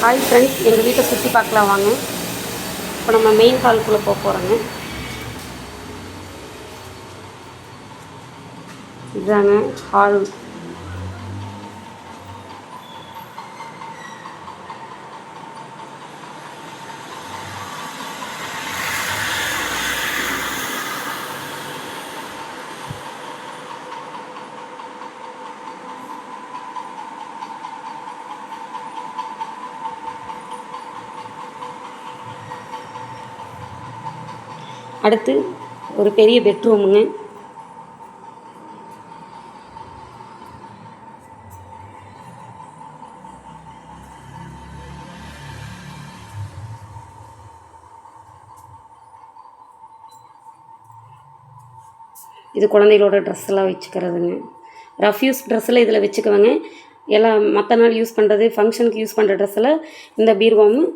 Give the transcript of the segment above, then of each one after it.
Hi friends, எங்கள் வீட்டை சுற்றி பார்க்கலாம் வாங்க. இப்போ நம்ம மெயின் ஹாலுக்குள்ளே போக போகிறோங்க. இதுதாங்க ஹால். அடுத்து ஒரு பெரிய பெட்ரூமுங்க. இது குழந்தைகளோட ட்ரெஸ்ஸெல்லாம் வச்சுக்கிறதுங்க. ரஃப் யூஸ் ட்ரெஸ்ஸெல்லாம் இதில் வச்சுக்குவேங்க. எல்லாம் மற்ற நாள் யூஸ் பண்ணுறது, ஃபங்க்ஷனுக்கு யூஸ் பண்ணுற ட்ரெஸ்ஸெல்லாம் இந்த பீர்வாவும்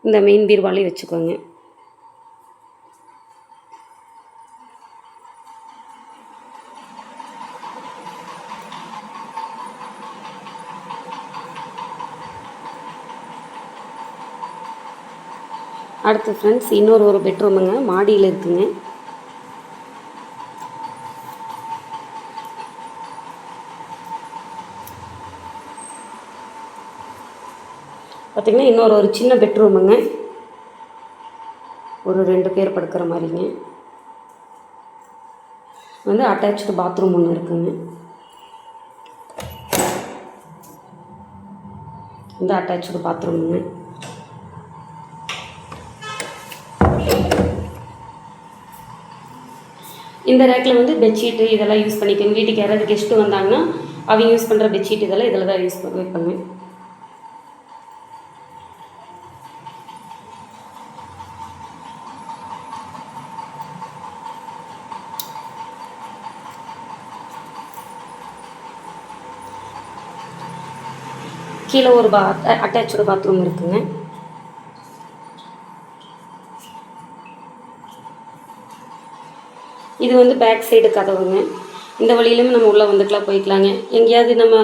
இந்த மெயின் பீர்வாலையும் வச்சுக்கோங்க. அடுத்து ஃப்ரெண்ட்ஸ், இன்னொரு பெட்ரூமுங்க மாடியில் இருக்குங்க. பார்த்திங்கன்னா இன்னொரு சின்ன பெட்ரூமுங்க. ஒரு 2 பேர் படுக்கிற மாதிரிங்க. வந்து அட்டாச்சு பாத்ரூம் ஒன்று இருக்குங்க. இந்த அட்டாச்சு பாத்ரூமுங்க. இந்த ரேக்கில் வந்து பெட்ஷீட்டு இதெல்லாம் யூஸ் பண்ணிக்கோங்க. வீட்டுக்கு யாராவது கெஸ்ட்டு வந்தாங்கன்னா அவங்க யூஸ் பண்ணுற பெட்ஷீட் இதெல்லாம் இதில் தான் யூஸ் வைப்பாங்க. கீழே ஒரு அட்டாச்சு பாத்ரூம் இருக்குங்க. இது வந்து பேக் சைடு கதவுங்க. இந்த வழியிலுமே நம்ம உள்ளே வந்துக்கலாம், போய்க்கலாங்க. எங்கேயாவது நம்ம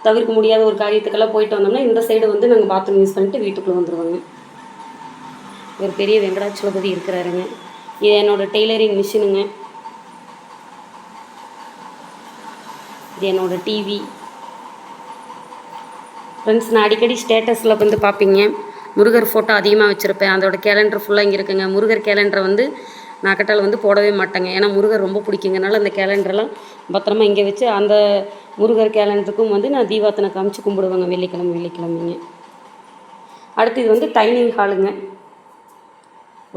தவிர்க்க முடியாத ஒரு காரியத்துக்கெல்லாம் போயிட்டு வந்தோம்னா இந்த சைடு வந்து நாங்கள் பாத்ரூம் யூஸ் பண்ணிட்டு வீட்டுக்குள்ளே வந்துடுவோங்க. ஒரு பெரிய வெங்கடாச்சலபதி இருக்கிறாருங்க. இது என்னோடய டெய்லரிங் மிஷினுங்க. இது என்னோடய டிவி. ஃப்ரெண்ட்ஸ், நான் அடிக்கடி ஸ்டேட்டஸில் வந்து பார்ப்பீங்க, முருகர் ஃபோட்டோ அதிகமாக வச்சுருப்பேன். அதோடய கேலண்டர் ஃபுல்லாக இங்கே இருக்குங்க. முருகர் கேலண்டரை வந்து நான் கட்டால் வந்து போடவே மாட்டேங்க. ஏன்னா முருகர் ரொம்ப பிடிக்குங்கனால அந்த கேலண்டரெல்லாம் பத்திரமா இங்கே வச்சு அந்த முருகர் கேலண்டருக்கும் வந்து நான் தீபாத்தனை காமிச்சு கும்பிடுவேங்க வெள்ளிக்கிழமைங்க. அடுத்து இது வந்து டைனிங் ஹாலுங்க.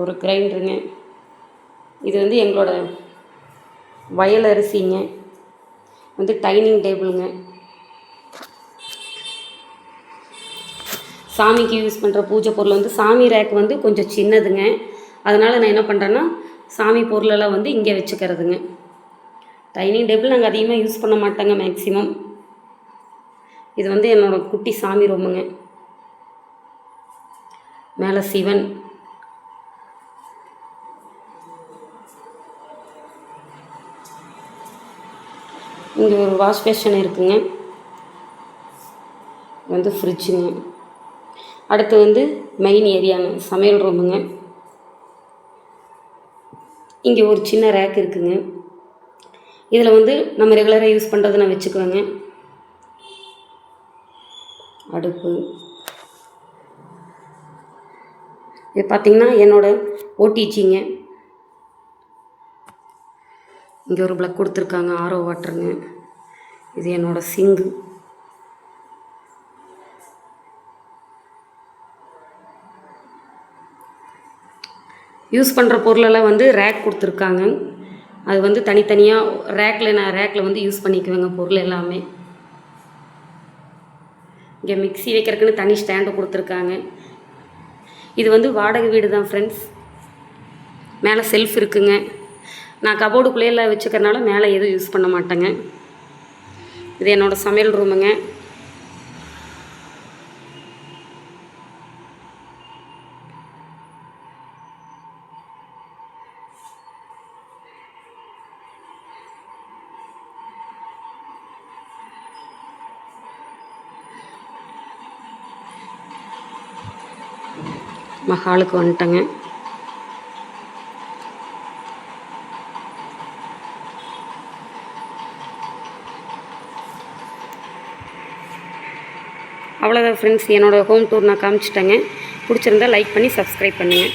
ஒரு கிரைண்டருங்க. இது வந்து எங்களோட வயல் அரிசிங்க. வந்து டைனிங் டேபிளுங்க. சாமிக்கு யூஸ் பண்ணுற பூஜை பொருள் வந்து சாமி ரேக் வந்து கொஞ்சம் சின்னதுங்க. அதனால் நான் என்ன பண்ணுறேன்னா சாமி பொருளெல்லாம் வந்து இங்கே வச்சுக்கிறதுங்க. டைனிங் டேபிள் நாங்கள் அதிகமாக யூஸ் பண்ண மாட்டோங்க மேக்ஸிமம். இது வந்து என்னோடய குட்டி சாமி ரூமுங்க. மேலே சிவன். இங்கே ஒரு வாஷ் பேஷன் இருக்குங்க. வந்து ஃப்ரிட்ஜுங்க. அடுத்து வந்து மெயின் ஏரியாங்க, சமையல் ரூமுங்க. இங்கே ஒரு சின்ன ரேக் இருக்குங்க. இதில் வந்து நம்ம ரெகுலராக யூஸ் பண்ணுறது நான் வச்சுக்குவேங்க. அடுப்பு. இது பார்த்திங்கன்னா என்னோடய ஓடிஜிங்க. இங்கே ஒரு ப்ளக் கொடுத்துருக்காங்க, ஆரோ வாட்டருங்க. இது என்னோடய சிங்கு. யூஸ் பண்ணுற பொருளெல்லாம் வந்து ரேக் கொடுத்துருக்காங்க. அது வந்து தனித்தனியாக ரேக்கில் வந்து யூஸ் பண்ணிக்குவேங்க பொருள் எல்லாமே. இங்கே மிக்ஸி வைக்கிறதுக்குன்னு தனி ஸ்டாண்டு கொடுத்துருக்காங்க. இது வந்து வாடகை வீடு தான் ஃப்ரெண்ட்ஸ். மேலே செல்ஃப் இருக்குங்க. நான் கபோர்டுக்குள்ளேயெல்லாம் வச்சுக்கிறனால மேலே எதுவும் யூஸ் பண்ண மாட்டேங்க. இது என்னோடய சமையல் ரூமுங்க. ஹாலுக்கு வந்துட்டேங்க. அவ்வளோதான் ஃப்ரெண்ட்ஸ், என்னோடய ஹோம் டூர் நான் காமிச்சிட்டேங்க. பிடிச்சிருந்தா லைக் பண்ணி சப்ஸ்கிரைப் பண்ணுங்கள்.